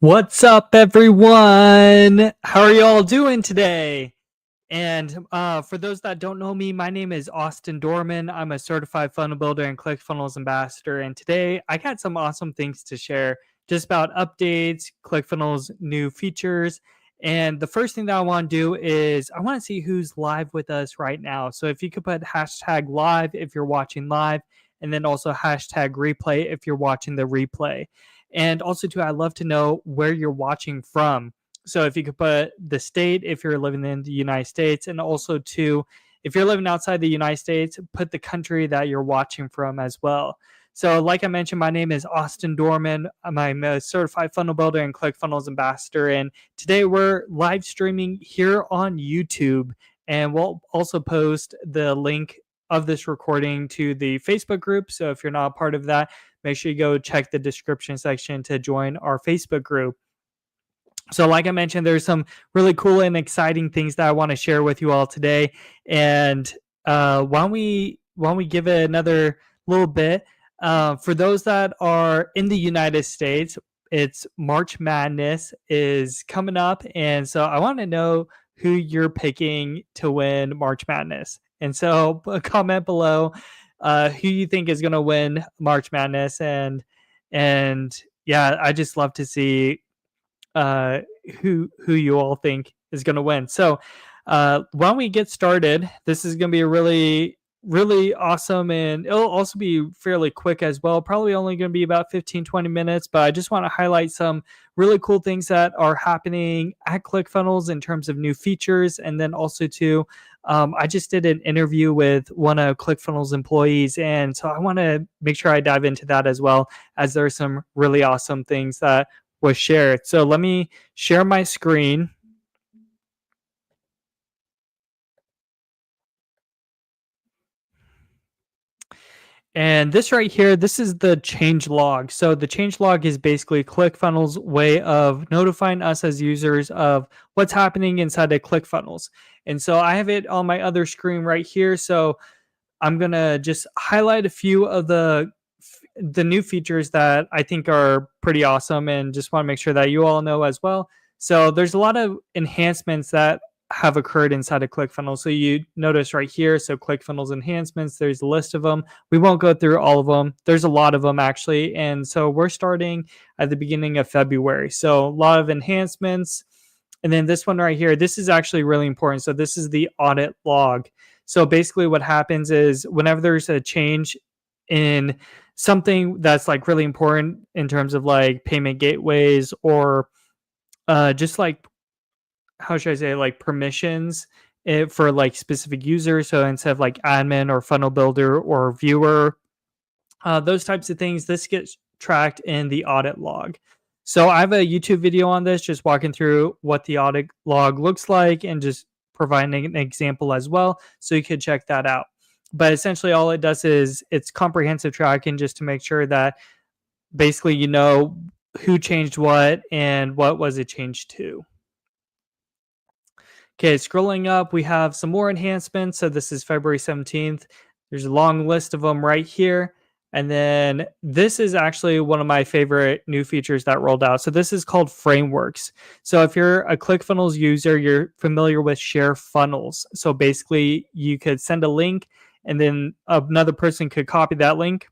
What's up, everyone? How are you all doing today? And for those that don't know me, my name is Austin Dorman. I'm a certified funnel builder and ClickFunnels ambassador. And today I got some awesome things to share just about updates, ClickFunnels new features. And the first thing that I want to do is I want to see who's live with us right now. So if you could put hashtag live if you're watching live, and then also hashtag replay if you're watching the replay. And also, too, I'd love to know where you're watching from. So if you could put the state if you're living in the United States, and also too, if you're living outside the United States, put the country that you're watching from as well. So like I mentioned, my name is Austin Dorman. I'm a certified funnel builder and ClickFunnels ambassador. And today we're live streaming here on YouTube. And we'll also post the link of this recording to the Facebook group. So if you're not a part of that, make sure you go check the description section to join our Facebook group. So like I mentioned, there's some really cool and exciting things that I want to share with you all today. And why don't we give it another little bit? For those that are in the United States, it's March Madness is coming up. And so I want to know who you're picking to win March Madness. And so comment below who you think is going to win March Madness. And yeah, I just love to see who you all think is going to win. So why don't we get started? This is going to be a really awesome, and it'll also be fairly quick as well. Probably only going to be about 15-20 minutes, but I just want to highlight some really cool things that are happening at ClickFunnels in terms of new features. And then also too, I just did an interview with one of ClickFunnels employees, and so I want to make sure I dive into that as well, as there are some really awesome things that was shared. So let me share my screen. And this right here, this is the change log. So the change log is basically ClickFunnels' way of notifying us as users of what's happening inside of ClickFunnels. And so I have it on my other screen right here. So I'm going to just highlight a few of the new features that I think are pretty awesome, and just want to make sure that you all know as well. So there's a lot of enhancements that have occurred inside of ClickFunnels. So you notice right here, so ClickFunnels enhancements, there's a list of them. We won't go through all of them. There's a lot of them actually. And so we're starting at the beginning of February. So a lot of enhancements. And then this one right here, this is actually really important. So this is the audit log. So basically what happens is whenever there's a change in something that's like really important in terms of like payment gateways, or just like, how should I say, like permissions for like specific users. So instead of like admin or funnel builder or viewer, those types of things, this gets tracked in the audit log. So I have a YouTube video on this, just walking through what the audit log looks like and just providing an example as well. So you could check that out. But essentially all it does is it's comprehensive tracking, just to make sure that basically you know who changed what and what was it changed to. Okay, scrolling up, we have some more enhancements. So this is February 17th. There's a long list of them right here. And then this is actually one of my favorite new features that rolled out. So this is called frameworks. So if you're a ClickFunnels user, you're familiar with share funnels. So basically you could send a link, and then another person could copy that link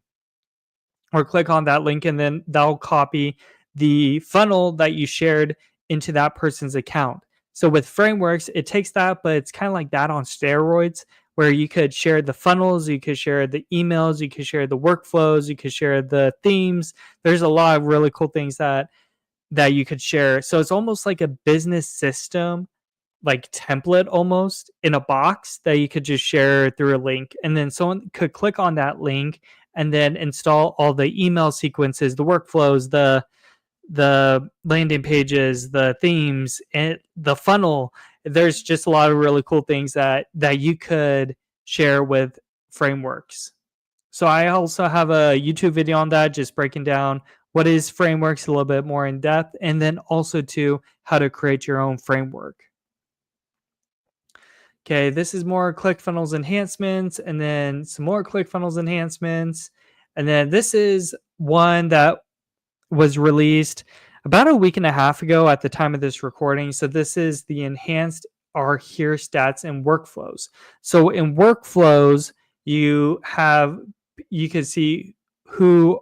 or click on that link, and then they'll copy the funnel that you shared into that person's account. So with frameworks, it takes that, but it's kind of like that on steroids, where you could share the funnels, you could share the emails, you could share the workflows, you could share the themes. There's a lot of really cool things that you could share. So it's almost like a business system, like template almost in a box that you could just share through a link. And then someone could click on that link and then install all the email sequences, the workflows, the landing pages, the themes, and the funnel. There's just a lot of really cool things that you could share with frameworks. So I also have a YouTube video on that, just breaking down what is frameworks a little bit more in depth, and then also to how to create your own framework. Okay, this is more ClickFunnels enhancements, and then some more ClickFunnels enhancements. And then this is one that was released about a week and a half ago at the time of this recording. So this is the enhanced are here stats and workflows. So in workflows, you can see who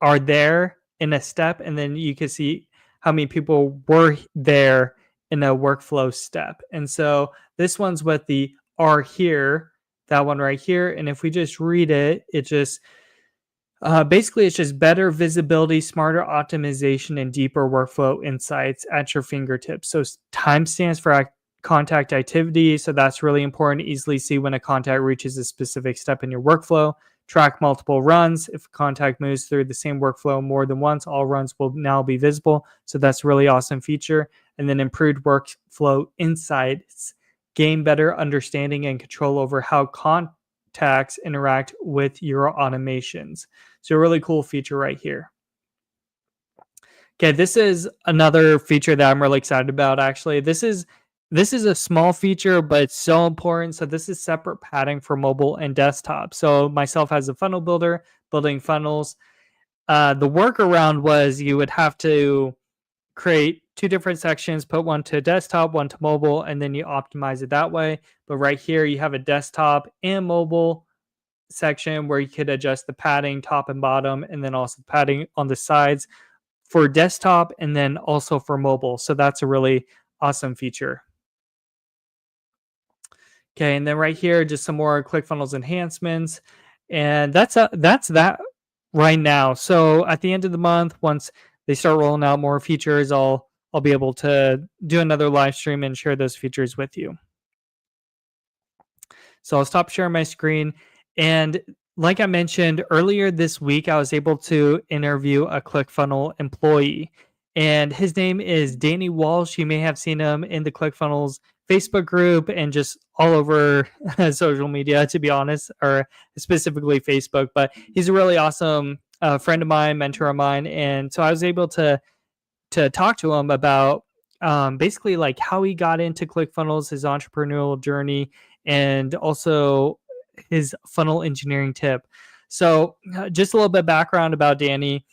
are there in a step, and then you can see how many people were there in a workflow step. And so this one's with the are here, that one right here. And if we just read it, it just basically, it's just better visibility, smarter optimization, and deeper workflow insights at your fingertips. So time stands for contact activity. So that's really important. Easily see when a contact reaches a specific step in your workflow. Track multiple runs. If a contact moves through the same workflow more than once, all runs will now be visible. So that's a really awesome feature. And then improved workflow insights. Gain better understanding and control over how contacts interact with your automations. So a really cool feature right here. Okay, this is another feature that I'm really excited about, actually. This is a small feature, but it's so important. So this is separate padding for mobile and desktop. So myself as a funnel builder, building funnels, the workaround was you would have to create two different sections, put one to desktop, one to mobile, and then you optimize it that way. But right here, you have a desktop and mobile section where you could adjust the padding top and bottom, and then also padding on the sides for desktop and then also for mobile. So that's a really awesome feature. Okay, and then right here, just some more ClickFunnels enhancements, and that's that right now. So at the end of the month, once they start rolling out more features, I'll be able to do another live stream and share those features with you. So I'll stop sharing my screen. And like I mentioned earlier this week, I was able to interview a ClickFunnels employee. And his name is Danny Walsh. You may have seen him in the ClickFunnels Facebook group and just all over social media, to be honest, or specifically Facebook. But he's a really awesome friend of mine, mentor of mine. And so I was able to talk to him about basically like how he got into ClickFunnels, his entrepreneurial journey, and also his funnel engineering tip. So just a little bit of background about Danny.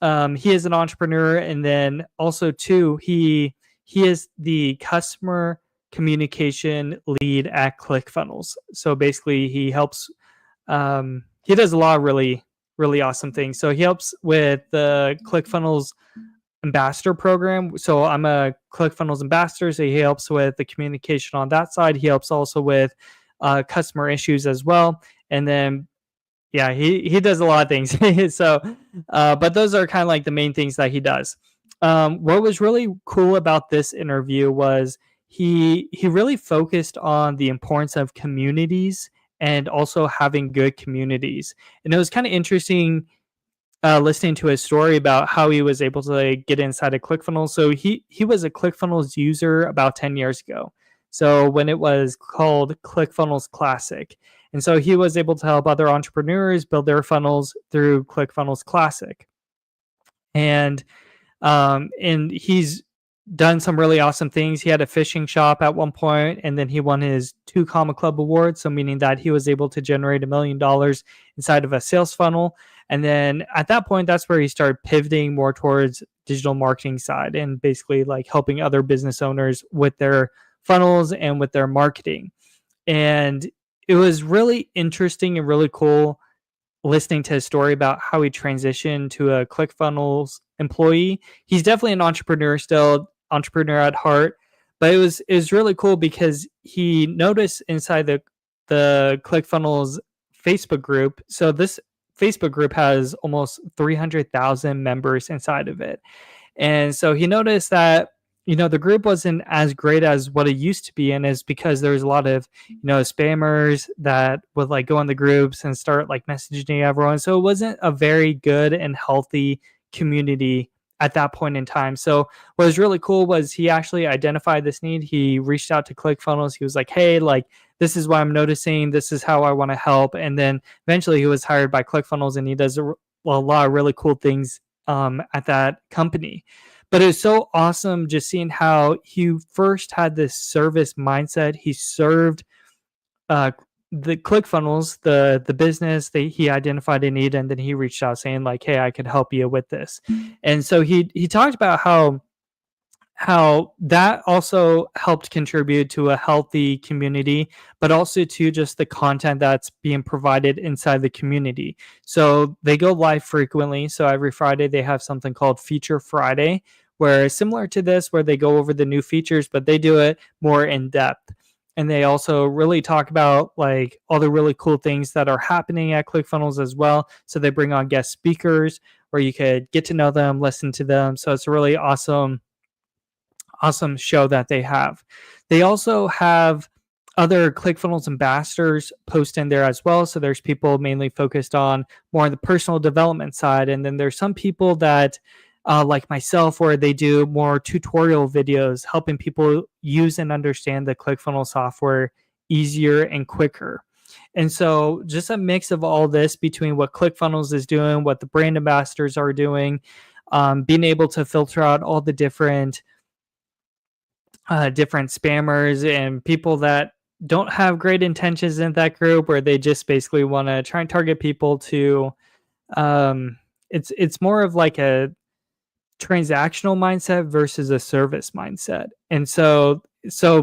He is an entrepreneur, and then also too, he is the customer communication lead at ClickFunnels. So basically he helps, he does a lot of really, really awesome things. So he helps with the ClickFunnels ambassador program. So I'm a ClickFunnels ambassador, so he helps with the communication on that side. He helps also with customer issues as well. And then, yeah, he does a lot of things. So, but those are kind of like the main things that he does. What was really cool about this interview was he really focused on the importance of communities and also having good communities. And it was kind of interesting listening to his story about how he was able to like, get inside of ClickFunnels. So he was a ClickFunnels user about 10 years ago. So when it was called ClickFunnels Classic. And so he was able to help other entrepreneurs build their funnels through ClickFunnels Classic. And he's done some really awesome things. He had a fishing shop at one point, and then he won his 2 Comma Club Awards. So meaning that he was able to generate $1 million inside of a sales funnel. And then at that point, that's where he started pivoting more towards digital marketing side and basically like helping other business owners with their funnels and with their marketing. And it was really interesting and really cool listening to his story about how he transitioned to a ClickFunnels employee. He's definitely an entrepreneur still, entrepreneur at heart, but it was really cool because he noticed inside the ClickFunnels Facebook group. So this Facebook group has almost 300,000 members inside of it. And so he noticed that, the group wasn't as great as what it used to be. And is because there's a lot of, spammers that would like go in the groups and start like messaging everyone. So it wasn't a very good and healthy community at that point in time. So what was really cool was he actually identified this need. He reached out to ClickFunnels. He was like, hey, like, this is what I'm noticing. This is how I want to help. And then eventually he was hired by ClickFunnels, and he does a lot of really cool things at that company. But it was so awesome just seeing how he first had this service mindset. He served the ClickFunnels, the business, he identified a need, and then he reached out saying like, "Hey, I could help you with this." And so he talked about how that also helped contribute to a healthy community, but also to just the content that's being provided inside the community. So they go live frequently. So every Friday they have something called Feature Friday, where similar to this, where they go over the new features, but they do it more in depth. And they also really talk about like all the really cool things that are happening at ClickFunnels as well. So they bring on guest speakers where you could get to know them, listen to them. So it's a really awesome show that they have. They also have other ClickFunnels ambassadors post in there as well. So there's people mainly focused on more on the personal development side. And then there's some people that like myself, where they do more tutorial videos, helping people use and understand the ClickFunnels software easier and quicker. And so just a mix of all this between what ClickFunnels is doing, what the brand ambassadors are doing, being able to filter out all the different spammers and people that don't have great intentions in that group, where they just basically want to try and target people to it's more of like a transactional mindset versus a service mindset. And so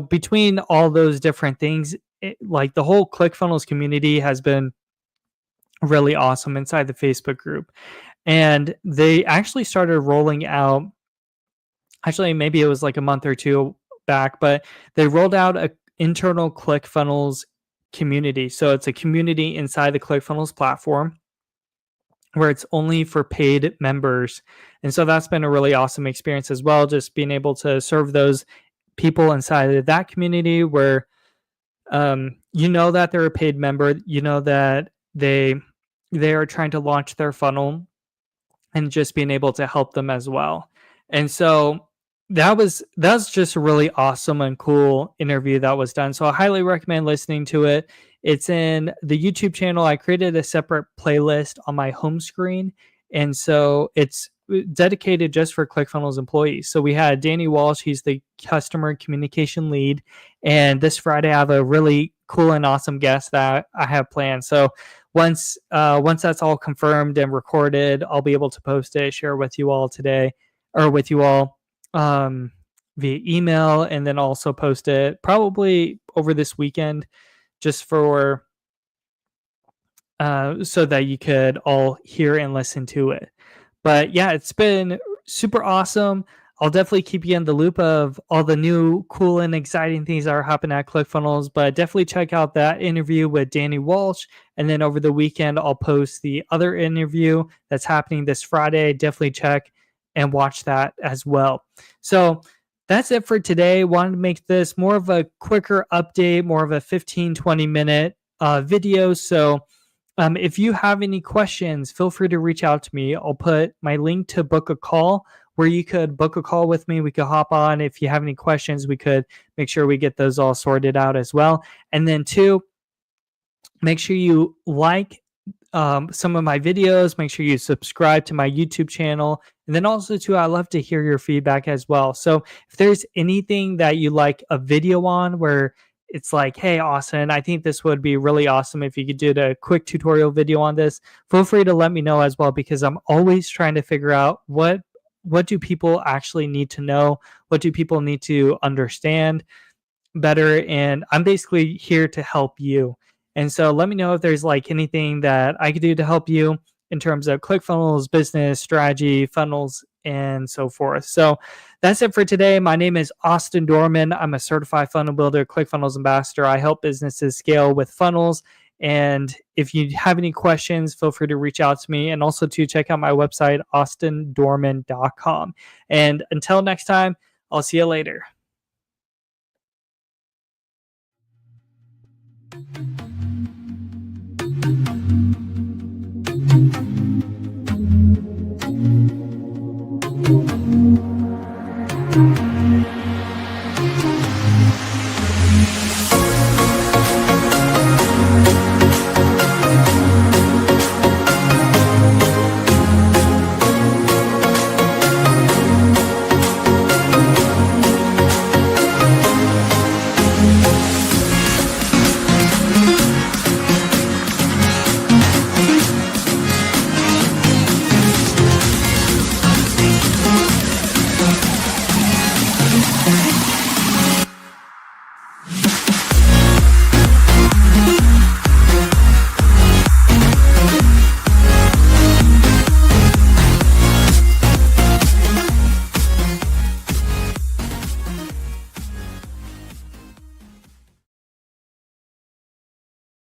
between all those different things, like the whole ClickFunnels community has been really awesome inside the Facebook group. And they actually started rolling out, actually maybe it was like a month or two back, but they rolled out a internal ClickFunnels community. So it's a community inside the ClickFunnels platform where it's only for paid members. And so that's been a really awesome experience as well, just being able to serve those people inside of that community where you know that they're a paid member, you know that they are trying to launch their funnel, and just being able to help them as well. And so that's just a really awesome and cool interview that was done. So I highly recommend listening to it. It's in the YouTube channel. I created a separate playlist on my home screen, and so it's dedicated just for ClickFunnels employees. So we had Danny Walsh, he's the customer communication lead, and this Friday I have a really cool and awesome guest that I have planned. So once that's all confirmed and recorded, I'll be able to post it, share with you all today, or with you all via email, and then also post it probably over this weekend, just for so that you could all hear and listen to it. But yeah, it's been super awesome. I'll definitely keep you in the loop of all the new cool and exciting things that are happening at ClickFunnels, but definitely check out that interview with Danny Walsh. And then over the weekend, I'll post the other interview that's happening this Friday. Definitely check and watch that as well. So that's it for today. Wanted to make this more of a quicker update, more of a 15-20 minute video. So if you have any questions, feel free to reach out to me. I'll put my link to book a call, where you could book a call with me. We could hop on. If you have any questions, we could make sure we get those all sorted out as well. And then two, make sure you like some of my videos. Make sure you subscribe to my YouTube channel. And then also too, I love to hear your feedback as well. So if there's anything that you like a video on where it's like, hey, Austin, I think this would be really awesome if you could do a quick tutorial video on this, feel free to let me know as well, because I'm always trying to figure out what do people actually need to know? What do people need to understand better? And I'm basically here to help you. And so let me know if there's like anything that I could do to help you in terms of ClickFunnels, business strategy, funnels, and so forth. So that's it for today. My name is Austin Dorman. I'm a certified funnel builder, ClickFunnels ambassador. I help businesses scale with funnels. And if you have any questions, feel free to reach out to me, and also to check out my website, austindorman.com. And until next time, I'll see you later.